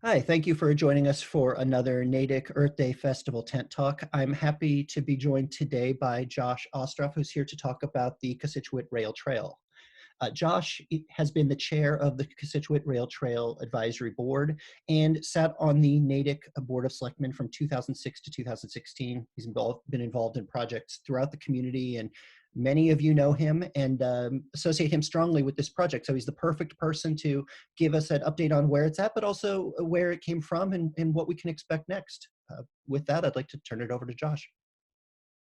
Hi, thank you for joining us for another Natick Earth Day Festival tent talk. I'm happy to be joined today by Josh Ostroff, who's here to talk about the Cochituate Rail Trail. Josh has been the chair of the Cochituate Rail Trail Advisory Board and sat on the Natick Board of Selectmen from 2006 to 2016. Been involved in projects throughout the community, and many of you know him and associate him strongly with this project. So he's the perfect person to give us an update on where it's at, but also where it came from and what we can expect next. With that, I'd like to turn it over to Josh.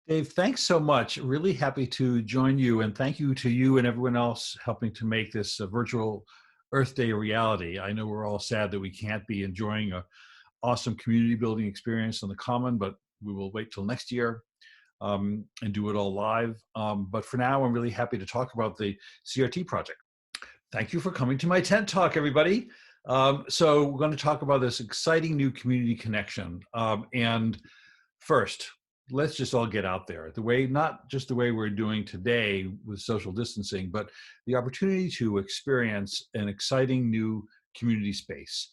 Dave, thanks so much. Really happy to join you, and thank you to you and everyone else helping to make this virtual Earth Day a reality. I know we're all sad that we can't be enjoying a awesome community building experience on the Common, but we will wait till next year and do it all live. But for now, I'm really happy to talk about the CRT project. Thank you for coming to my tent talk, everybody. So we're going to talk about this exciting new community connection. And first, let's just all get out there. The way, not just the way we're doing today with social distancing, but the opportunity to experience an exciting new community space.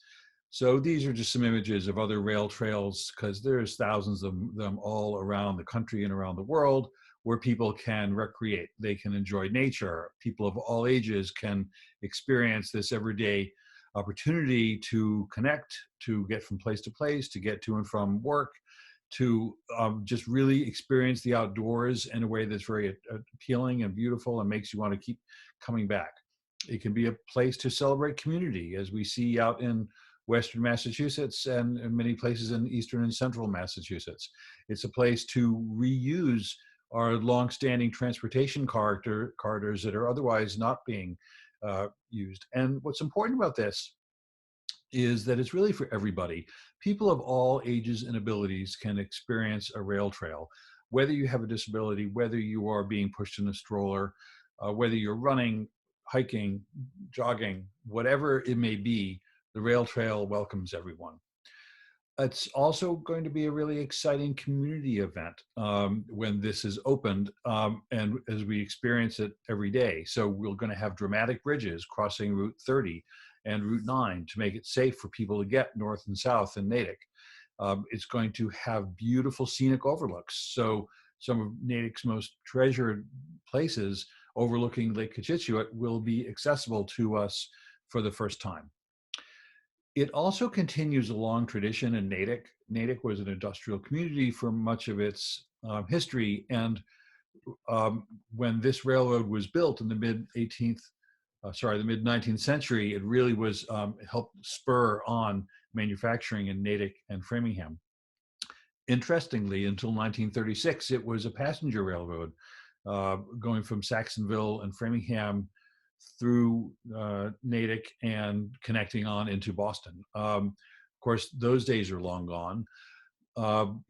So these are just some images of other rail trails, because there's thousands of them all around the country and around the world where people can recreate. They can enjoy nature. People of all ages can experience this everyday opportunity to connect, to get from place to place, to get to and from work, to just really experience the outdoors in a way that's very appealing and beautiful and makes you want to keep coming back. It can be a place to celebrate community, as we see out in Western Massachusetts and in many places in Eastern and Central Massachusetts. It's a place to reuse our longstanding transportation corridors that are otherwise not being used. And what's important about this is that it's really for everybody. People of all ages and abilities can experience a rail trail, whether you have a disability, whether you are being pushed in a stroller, whether you're running, hiking, jogging, whatever it may be, the rail trail welcomes everyone. It's also going to be a really exciting community event when this is opened, and as we experience it every day. So we're going to have dramatic bridges crossing Route 30 and Route 9 to make it safe for people to get north and south in Natick. It's going to have beautiful scenic overlooks. So some of Natick's most treasured places overlooking Lake Cochituate will be accessible to us for the first time. It also continues a long tradition in Natick. Natick was an industrial community for much of its history, and when this railroad was built in the the mid 19th century, it really was helped spur on manufacturing in Natick and Framingham. Interestingly, until 1936, it was a passenger railroad going from Saxonville and Framingham through Natick and connecting on into Boston. Of course, those days are long gone.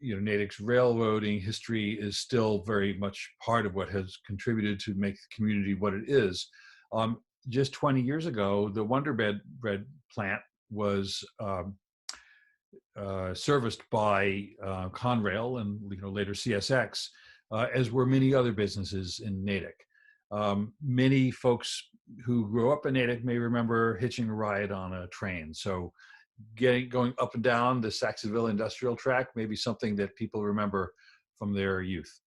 Natick's railroading history is still very much part of what has contributed to make the community what it is. Just 20 years ago, the Wonder Bread plant was serviced by Conrail and later CSX, as were many other businesses in Natick. Many folks who grew up in Natick may remember hitching a ride on a train. So going up and down the Saxonville Industrial Track may be something that people remember from their youth.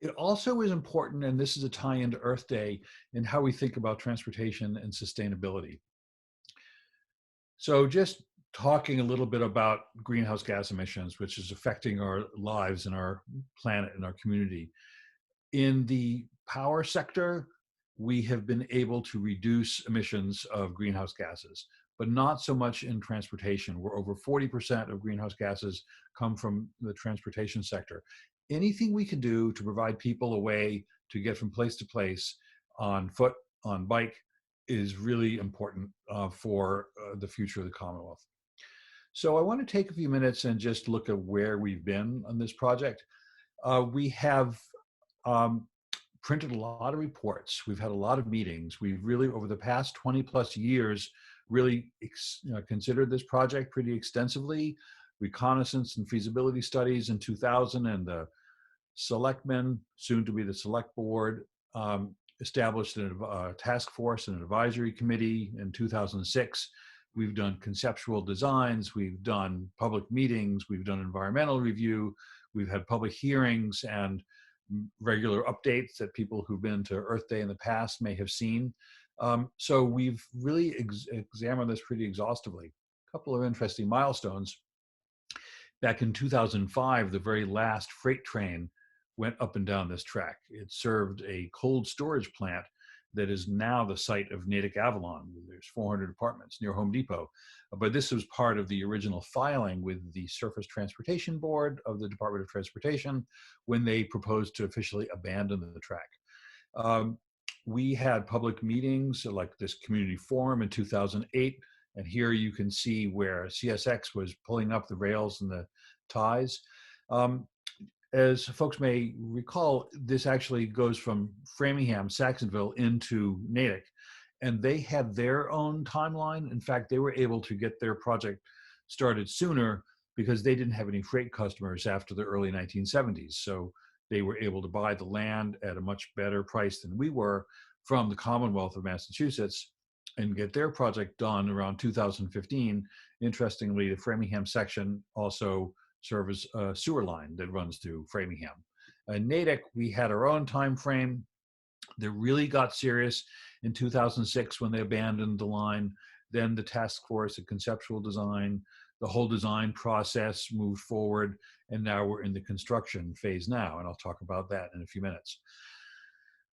It also is important, and this is a tie into Earth Day, in how we think about transportation and sustainability. So just talking a little bit about greenhouse gas emissions, which is affecting our lives and our planet and our community. In the power sector, we have been able to reduce emissions of greenhouse gases, but not so much in transportation, where over 40% of greenhouse gases come from the transportation sector. Anything we can do to provide people a way to get from place to place on foot, on bike, is really important for the future of the Commonwealth. So I want to take a few minutes and just look at where we've been on this project. We have printed a lot of reports. We've had a lot of meetings. We've really, over the past 20 plus years, really considered this project pretty extensively. Reconnaissance and feasibility studies in 2000, and the selectmen, soon to be the select board, established a task force and an advisory committee in 2006, We've done conceptual designs, we've done public meetings, we've done environmental review, we've had public hearings and regular updates that people who've been to Earth Day in the past may have seen. So we've really examined this pretty exhaustively. A couple of interesting milestones. Back in 2005, the very last freight train went up and down this track. It served a cold storage plant that is now the site of Natick Avalon. There's 400 apartments near Home Depot. But this was part of the original filing with the Surface Transportation Board of the Department of Transportation when they proposed to officially abandon the track. Um, we had public meetings like this community forum in 2008. And here you can see where CSX was pulling up the rails and the ties. As folks may recall, this actually goes from Framingham, Saxonville into Natick, and they had their own timeline. In fact, they were able to get their project started sooner because they didn't have any freight customers after the early 1970s. So they were able to buy the land at a much better price than we were from the Commonwealth of Massachusetts and get their project done around 2015. Interestingly, the Framingham section also serves a sewer line that runs through Framingham. In Natick, we had our own time frame that really got serious in 2006 when they abandoned the line. Then the task force, the conceptual design, the whole design process moved forward, and now we're in the construction phase now, and I'll talk about that in a few minutes.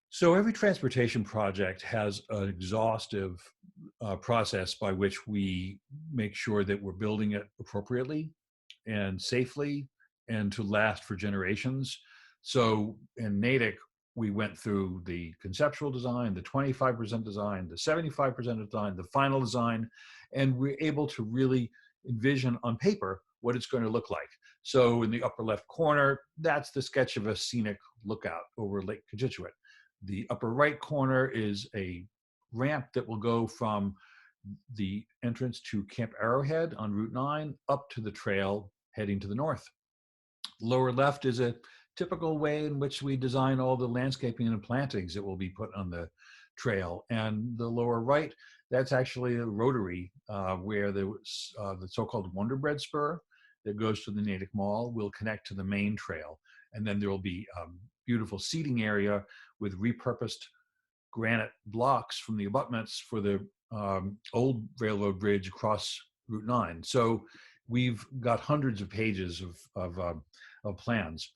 So every transportation project has an exhaustive process by which we make sure that we're building it appropriately and safely and to last for generations. So in Natick, we went through the conceptual design, the 25% design, the 75% design, the final design, and we're able to really envision on paper what it's going to look like. So in the upper left corner, that's the sketch of a scenic lookout over Lake Cochituate. The upper right corner is a ramp that will go from the entrance to Camp Arrowhead on Route 9 up to the trail heading to the north. Lower left is a typical way in which we design all the landscaping and plantings that will be put on the trail. And the lower right, that's actually a rotary where the so-called Wonder Bread spur that goes to the Natick Mall will connect to the main trail. And then there will be a beautiful seating area with repurposed granite blocks from the abutments for the old railroad bridge across Route 9. So we've got hundreds of pages of plans.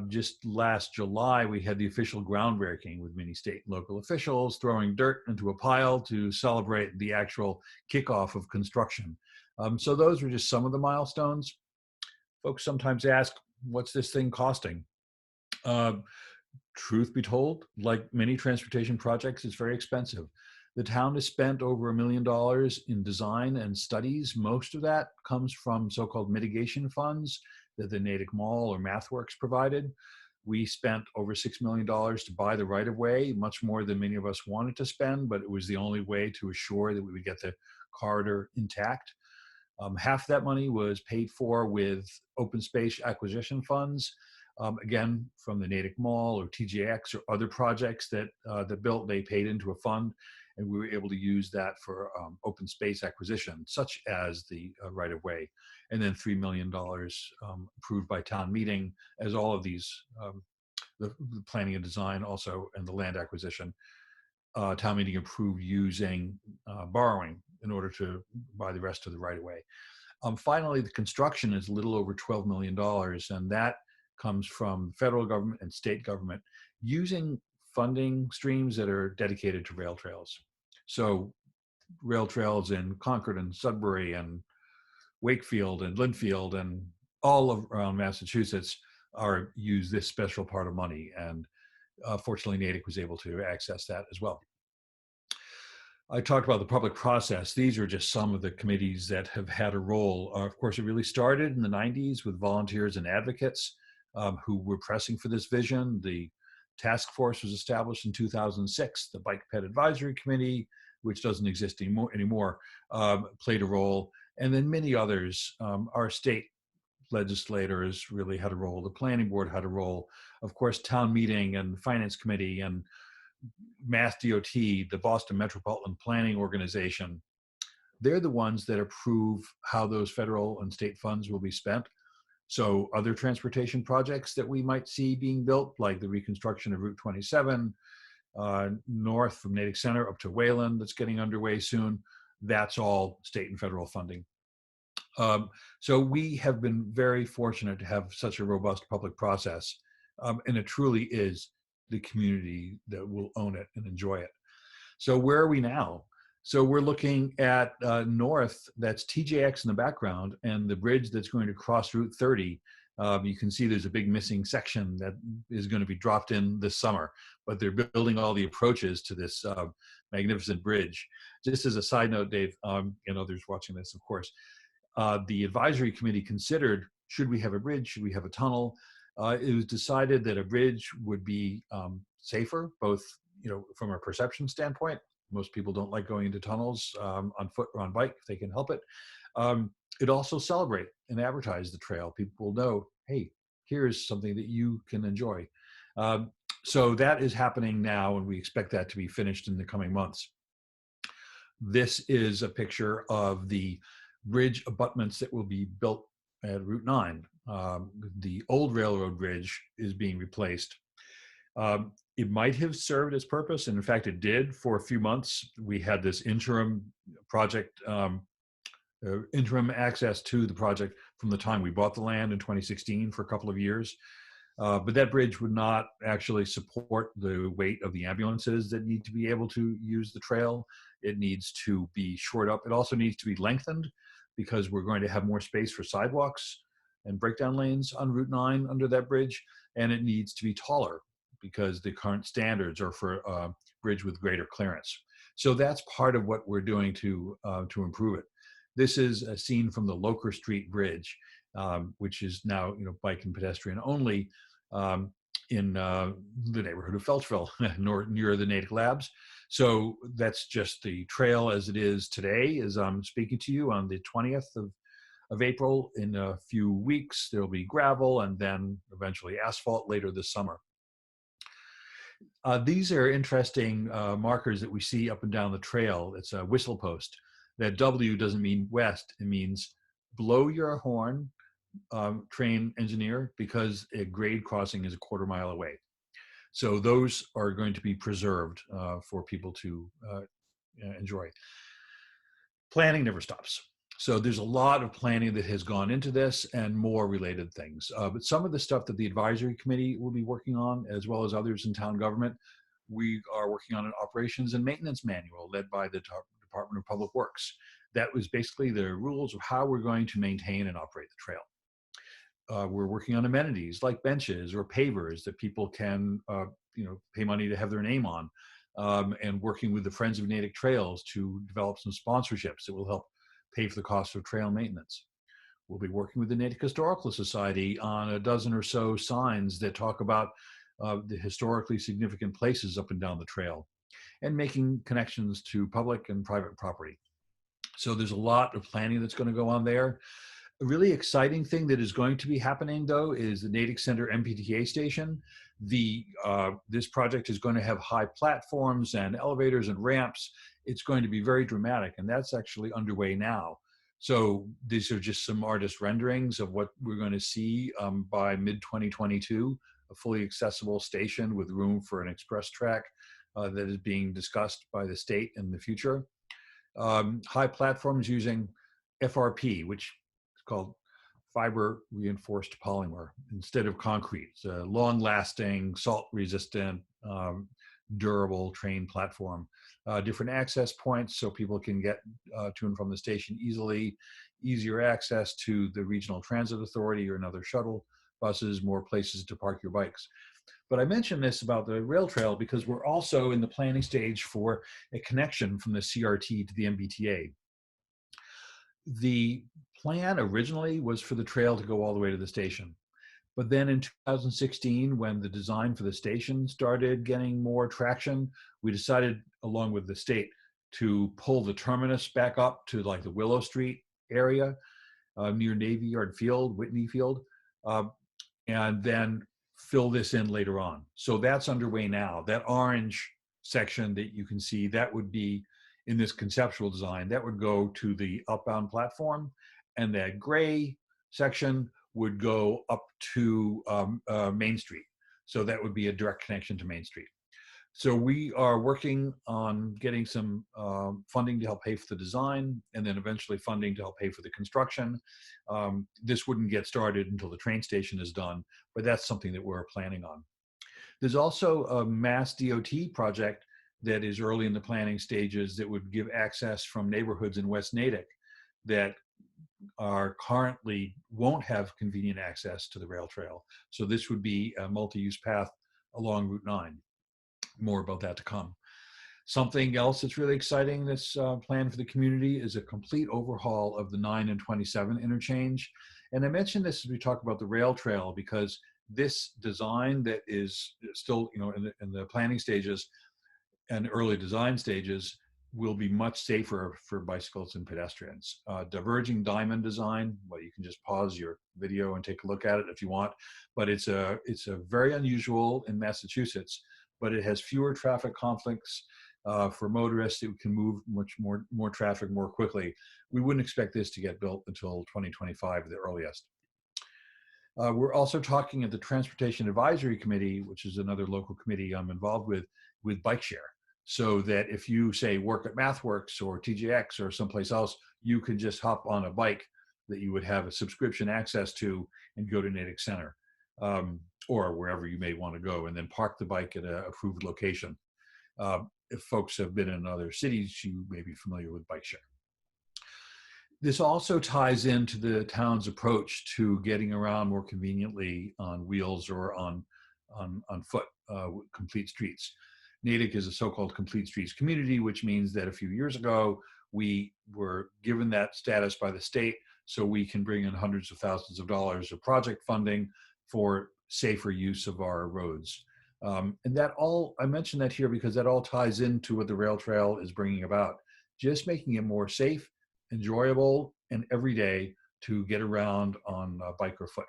Just last July, we had the official groundbreaking with many state and local officials throwing dirt into a pile to celebrate the actual kickoff of construction. So those were just some of the milestones. Folks sometimes ask, what's this thing costing? Truth be told, like many transportation projects, it's very expensive. The town has spent over $1 million in design and studies. Most of that comes from so-called mitigation funds that the Natick Mall or MathWorks provided. We spent over $6 million to buy the right-of-way, much more than many of us wanted to spend, but it was the only way to assure that we would get the corridor intact. Half that money was paid for with open space acquisition funds, again, from the Natick Mall or TJX or other projects that built, they paid into a fund, and we were able to use that for open space acquisition, such as the right-of-way. And then $3 million approved by town meeting as all of these, the planning and design also, and the land acquisition, town meeting approved using borrowing in order to buy the rest of the right-of-way. Finally, the construction is a little over $12 million, and that comes from federal government and state government using funding streams that are dedicated to rail trails. So rail trails in Concord and Sudbury and Wakefield and Linfield and all around Massachusetts use this special part of money. And fortunately, Natick was able to access that as well. I talked about the public process. These are just some of the committees that have had a role. Of course, it really started in the 90s with volunteers and advocates who were pressing for this vision. The task force was established in 2006. The Bike Ped Advisory Committee, which doesn't exist anymore, played a role. And then many others. Our state legislators really had a role. The planning board had a role. Of course, town meeting and finance committee and Mass DOT, the Boston Metropolitan Planning Organization, they're the ones that approve how those federal and state funds will be spent. So other transportation projects that we might see being built, like the reconstruction of Route 27, north from Natick Center up to Wayland, that's getting underway soon, that's all state and federal funding. So we have been very fortunate to have such a robust public process, and it truly is the community that will own it and enjoy it. So where are we now? So we're looking at north, that's TJX in the background, and the bridge that's going to cross Route 30. You can see there's a big missing section that is going to be dropped in this summer, but they're building all the approaches to this magnificent bridge. Just as a side note, Dave, and others watching this, of course, the advisory committee considered, should we have a bridge, should we have a tunnel? It was decided that a bridge would be safer, both from a perception standpoint. Most people don't like going into tunnels on foot or on bike if they can help it. It also celebrate and advertise the trail. People will know, hey, here's something that you can enjoy. So that is happening now, and we expect that to be finished in the coming months. This is a picture of the bridge abutments that will be built at Route 9. The old railroad bridge is being replaced. It might have served its purpose, and in fact it did for a few months. We had this interim project, interim access to the project from the time we bought the land in 2016 for a couple of years. But that bridge would not actually support the weight of the ambulances that need to be able to use the trail. It needs to be shored up. It also needs to be lengthened because we're going to have more space for sidewalks and breakdown lanes on Route 9 under that bridge. And it needs to be taller because the current standards are for a bridge with greater clearance. So that's part of what we're doing to improve it. This is a scene from the Loker Street Bridge, which is now bike and pedestrian only, in the neighborhood of Felchville, near the Natick Labs. So that's just the trail as it is today, as I'm speaking to you on the 20th of April. In a few weeks, there'll be gravel and then eventually asphalt later this summer. These are interesting markers that we see up and down the trail. It's a whistle post. That W doesn't mean west, it means blow your horn, train engineer, because a grade crossing is a quarter mile away. So those are going to be preserved for people to enjoy. Planning never stops. So there's a lot of planning that has gone into this and more related things. But some of the stuff that the advisory committee will be working on, as well as others in town government, we are working on an operations and maintenance manual led by the Department of Public Works. That was basically the rules of how we're going to maintain and operate the trail. We're working on amenities like benches or pavers that people can pay money to have their name on, and working with the Friends of Natick Trails to develop some sponsorships that will help pay for the cost of trail maintenance. We'll be working with the Natick Historical Society on a dozen or so signs that talk about the historically significant places up and down the trail, and making connections to public and private property. So there's a lot of planning that's going to go on there. A really exciting thing that is going to be happening, though, is the Natick Center MBTA station. This project is going to have high platforms and elevators and ramps. It's going to be very dramatic, and that's actually underway now. So these are just some artist renderings of what we're going to see by mid-2022, a fully accessible station with room for an express track that is being discussed by the state in the future. High platforms using FRP, which is called fiber reinforced polymer instead of concrete. It's a long-lasting, salt-resistant, durable train platform. Different access points so people can get to and from the station easily, easier access to the regional transit authority or another shuttle buses, more places to park your bikes. But I mentioned this about the rail trail because we're also in the planning stage for a connection from the CRT to the MBTA. The plan originally was for the trail to go all the way to the station. But then in 2016, when the design for the station started getting more traction, we decided, along with the state, to pull the terminus back up to like the Willow Street area near Navy Yard Field, Whitney Field, and then fill this in later on. So that's underway now. That orange section that you can see, that would be in this conceptual design, that would go to the outbound platform, and that gray section would go up to Main Street. So that would be a direct connection to Main Street. So we are working on getting some funding to help pay for the design, and then eventually funding to help pay for the construction. This wouldn't get started until the train station is done, but that's something that we're planning on. There's also a Mass DOT project that is early in the planning stages that would give access from neighborhoods in West Natick that are currently won't have convenient access to the rail trail. So this would be a multi-use path along Route 9. More about that to come. Something else that's really exciting that's planned for the community is a complete overhaul of the 9 and 27 interchange. And I mentioned this as we talk about the rail trail because this design that is still, in the planning stages and early design stages will be much safer for bicycles and pedestrians. Diverging diamond design, well, you can just pause your video and take a look at it if you want, but it's a very unusual in Massachusetts, but it has fewer traffic conflicts for motorists. It can move much more traffic more quickly. We wouldn't expect this to get built until 2025 at the earliest. We're also talking at the Transportation Advisory Committee, which is another local committee I'm involved with bike share. So that if you say work at MathWorks or TJX or someplace else, you can just hop on a bike that you would have a subscription access to and go to Natick Center or wherever you may want to go, and then park the bike at an approved location. If folks have been in other cities, you may be familiar with bike share. This also ties into the town's approach to getting around more conveniently on wheels or on foot, complete streets. Natick is a so-called complete streets community, which means that a few years ago, we were given that status by the state so we can bring in hundreds of thousands of dollars of project funding for safer use of our roads. And that all, I mention that here because that all ties into what the rail trail is bringing about, just making it more safe, enjoyable, and everyday to get around on bike or foot.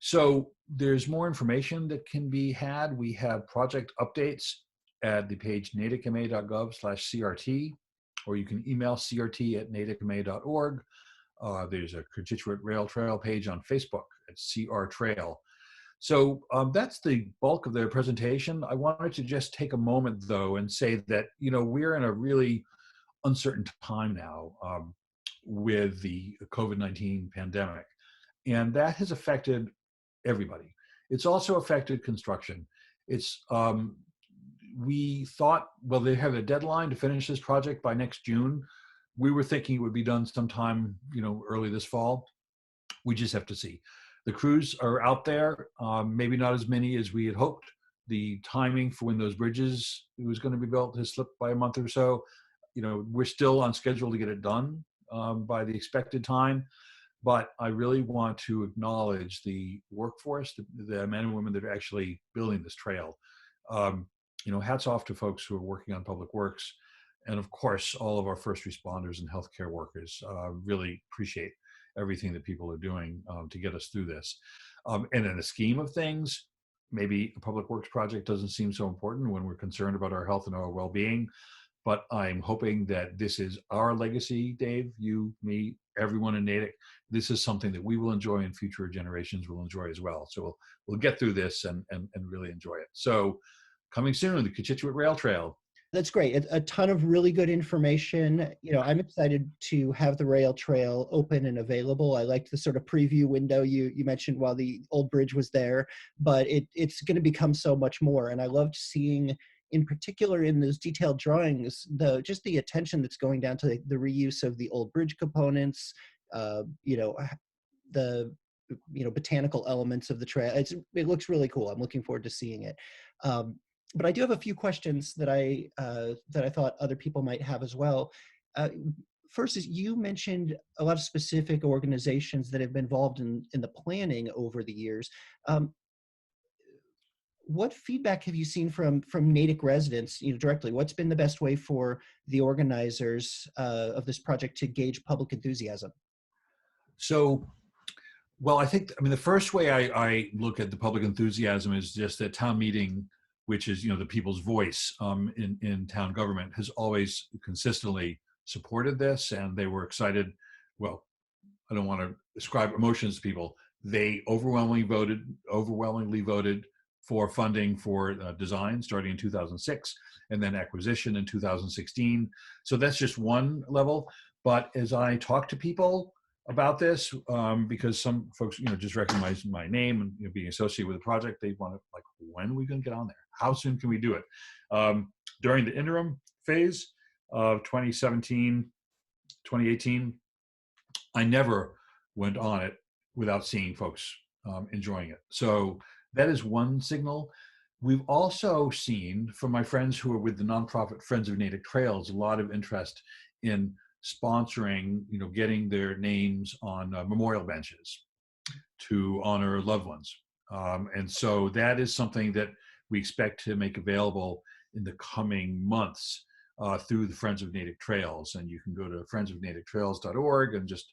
So there's more information that can be had. We have project updates at the page natickma.gov/CRT, or you can email crt@natickma.org. There's a Cochituate Rail Trail page on Facebook at CR Trail. So that's the bulk of the presentation. I wanted to just take a moment, though, and say that, we're in a really uncertain time now with the COVID-19 pandemic, and that has affected everybody. It's also affected construction. We thought, well, they have a deadline to finish this project by next June. We were thinking it would be done sometime, early this fall. We just have to see. The crews are out there, maybe not as many as we had hoped. The timing for when those bridges was going to be built has slipped by a month or so. We're still on schedule to get it done by the expected time. But I really want to acknowledge the workforce, the men and women that are actually building this trail. Hats off to folks who are working on public works. And of course, all of our first responders and healthcare workers. Really appreciate everything that people are doing to get us through this. And in the scheme of things, maybe a public works project doesn't seem so important when we're concerned about our health and our well-being. But I'm hoping that this is our legacy, Dave, you, me, everyone in Natick. This is something that we will enjoy and future generations will enjoy as well. So we'll get through this and really enjoy it. So coming soon, the Cochituate Rail Trail. That's great. A ton of really good information. I'm excited to have the rail trail open and available. I liked the sort of preview window you mentioned while the old bridge was there, but it's going to become so much more. And I loved seeing, in particular in those detailed drawings, just the attention that's going down to the reuse of the old bridge components, the botanical elements of the trail. It looks really cool. I'm looking forward to seeing it. But I do have a few questions that I thought other people might have as well. First is, you mentioned a lot of specific organizations that have been involved in the planning over the years. What feedback have you seen from Natick residents, directly? What's been the best way for the organizers of this project to gauge public enthusiasm? So, well, I think, the first way I look at the public enthusiasm is just at town meeting which is, the people's voice in town government, has always consistently supported this, and they were excited. Well, I don't want to ascribe emotions to people. They overwhelmingly voted for funding for design starting in 2006, and then acquisition in 2016. So that's just one level. But as I talk to people about this, because some folks, just recognize my name and being associated with the project, they want to, like, when are we going to get on there? How soon can we do it? During the interim phase of 2017, 2018, I never went on it without seeing folks enjoying it. So that is one signal. We've also seen from my friends who are with the nonprofit Friends of Natick Trails a lot of interest in sponsoring, getting their names on memorial benches to honor loved ones. And so that is something that we expect to make available in the coming months through the Friends of Natick Trails. And you can go to friendsofnaticktrails.org and just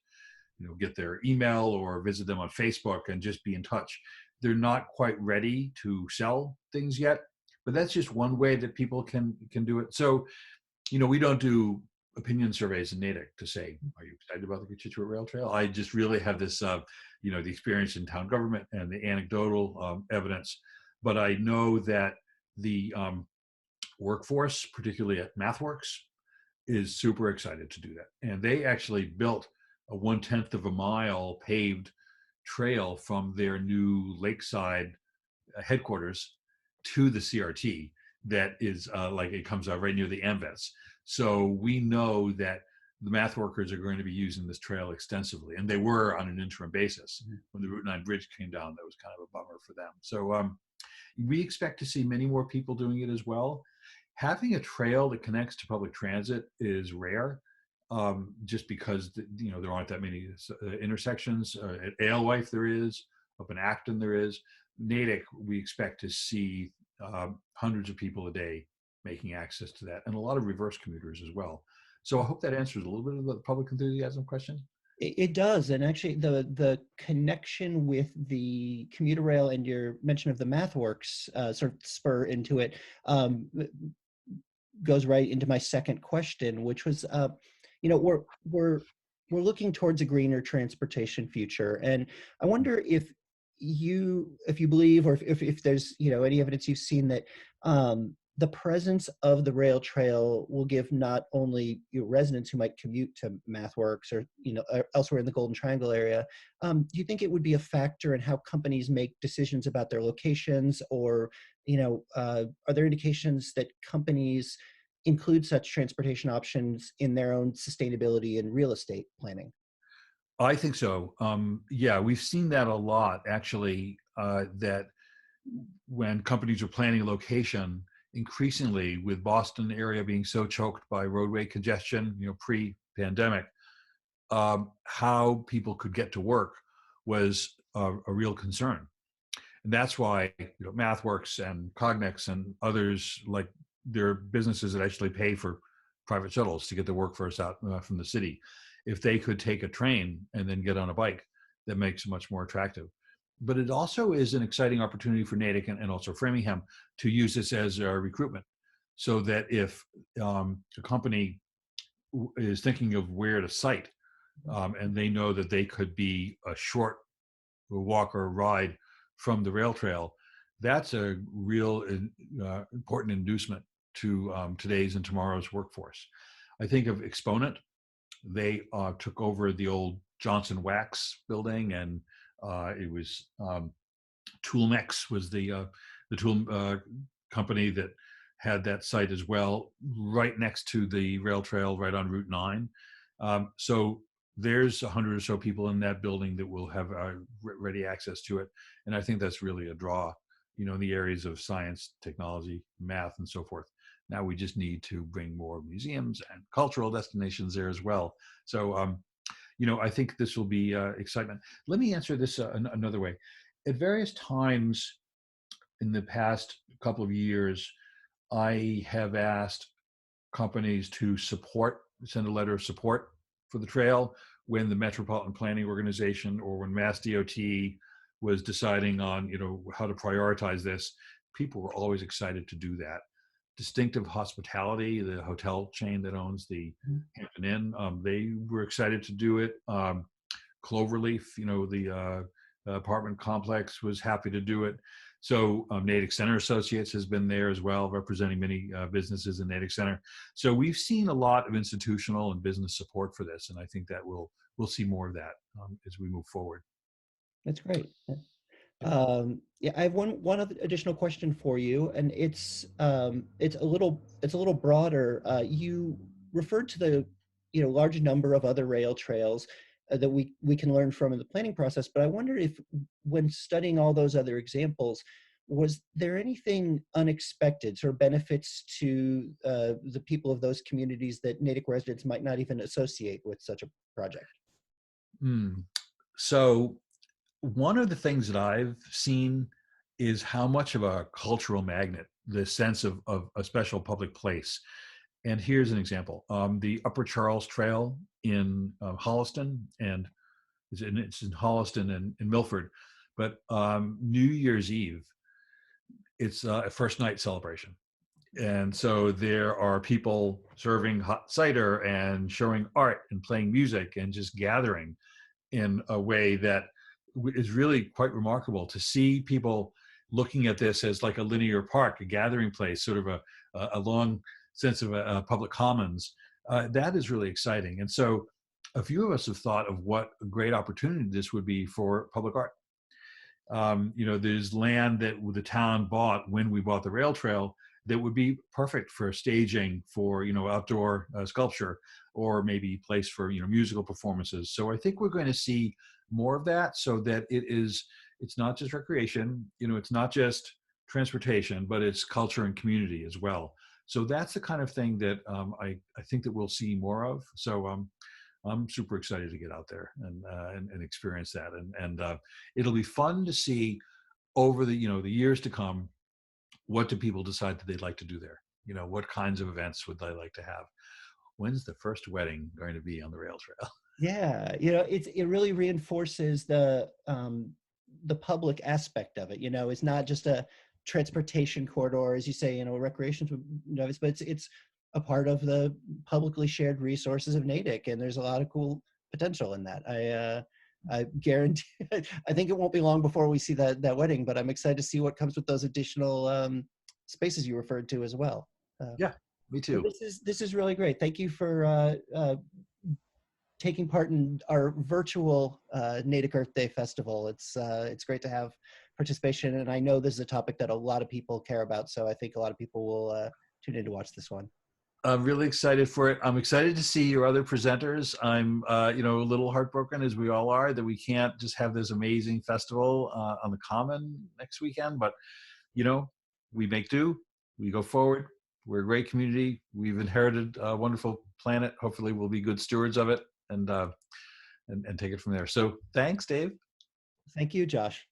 get their email or visit them on Facebook and just be in touch. They're not quite ready to sell things yet, but that's just one way that people can do it. So, we don't do opinion surveys in Natick to say, are you excited about the Cochituate Rail Trail? I just really have this, the experience in town government and the anecdotal evidence. But I know that the workforce, particularly at MathWorks, is super excited to do that. And they actually built a 1/10 of a mile paved trail from their new lakeside headquarters to the CRT that is like it comes out right near the AMVETS. So we know that the math workers are going to be using this trail extensively, and they were on an interim basis. When the Route 9 bridge came down, that was kind of a bummer for them. So we expect to see many more people doing it as well. Having a trail that connects to public transit is rare, just because there aren't that many intersections. At Alewife there is, up in Acton there is. Natick, we expect to see hundreds of people a day making access to that, and a lot of reverse commuters as well. So I hope that answers a little bit of the public enthusiasm question. It does, and actually, the connection with the commuter rail and your mention of the MathWorks sort of spur into it goes right into my second question, which was, we're looking towards a greener transportation future, and I wonder if you believe, or if there's any evidence you've seen that the presence of the rail trail will give not only residents who might commute to MathWorks or elsewhere in the Golden Triangle area, do you think it would be a factor in how companies make decisions about their locations, or are there indications that companies include such transportation options in their own sustainability and real estate planning? I think so. Yeah, we've seen that a lot, actually, that when companies are planning a location, increasingly with Boston area being so choked by roadway congestion, pre-pandemic, how people could get to work was a real concern. And that's why MathWorks and Cognex and others, like, there are businesses that actually pay for private shuttles to get the workforce out from the city. If they could take a train and then get on a bike, that makes it much more attractive. But it also is an exciting opportunity for Natick and also Framingham to use this as a recruitment, so that if a company is thinking of where to site, and they know that they could be a short walk or ride from the rail trail, that's a real important inducement to today's and tomorrow's workforce. I think of Exponent. They took over the old Johnson Wax building, and it was Toolmex was the tool company that had that site as well, right next to the rail trail, right on Route 9. So there's 100 or so people in that building that will have ready access to it, and I think that's really a draw, in the areas of science, technology, math, and so forth. Now we just need to bring more museums and cultural destinations there as well. So, I think this will be excitement. Let me answer this another way. At various times in the past couple of years, I have asked companies to send a letter of support for the trail when the Metropolitan Planning Organization or when Mass DOT was deciding on, how to prioritize this. people were always excited to do that. Distinctive Hospitality, the hotel chain that owns the Mhm. Hampton Inn, they were excited to do it. Cloverleaf, the apartment complex was happy to do it. So Natick Center Associates has been there as well, representing many businesses in Natick Center. So we've seen a lot of institutional and business support for this, and I think that we'll see more of that as we move forward. That's great. Yeah. Yeah, I have one other additional question for you, and it's a little broader. You referred to the large number of other rail trails that we can learn from in the planning process, but I wonder if when studying all those other examples, was there anything unexpected, sort of benefits to the people of those communities that Natick residents might not even associate with such a project? Mm. So one of the things that I've seen is how much of a cultural magnet, the sense of a special public place. And here's an example. The Upper Charles Trail in Holliston, and it's in Holliston and in Milford, but New Year's Eve, it's a first night celebration. And so there are people serving hot cider and showing art and playing music and just gathering in a way that is really quite remarkable to see people looking at this as like a linear park, a gathering place, sort of a long sense of a public commons. That is really exciting. And so a few of us have thought of what a great opportunity this would be for public art. There's land that the town bought when we bought the rail trail that would be perfect for staging for outdoor sculpture, or maybe place for musical performances. So I think we're going to see more of that, so that it's not just recreation, it's not just transportation, but it's culture and community as well. So that's the kind of thing that I think that we'll see more of. So I'm super excited to get out there and experience that, and it'll be fun to see over the years to come, what do people decide that they'd like to do there? What kinds of events would they like to have? When's the first wedding going to be on the rail trail? Yeah, it really reinforces the public aspect of it. It's not just a transportation corridor, as you say, recreation to but it's a part of the publicly shared resources of Natick, and there's a lot of cool potential in that. I guarantee. I think it won't be long before we see that wedding, but I'm excited to see what comes with those additional spaces you referred to as well. Uh, Yeah, me well, too. this is really great. Thank you for taking part in our virtual Natick Earth Day Festival. It's great to have participation, and I know this is a topic that a lot of people care about. So I think a lot of people will tune in to watch this one. I'm really excited for it. I'm excited to see your other presenters. I'm, a little heartbroken, as we all are, that we can't just have this amazing festival on the Common next weekend. But you know, we make do. We go forward. We're a great community. We've inherited a wonderful planet. Hopefully, we'll be good stewards of it, and take it from there. So, thanks, Dave. Thank you, Josh.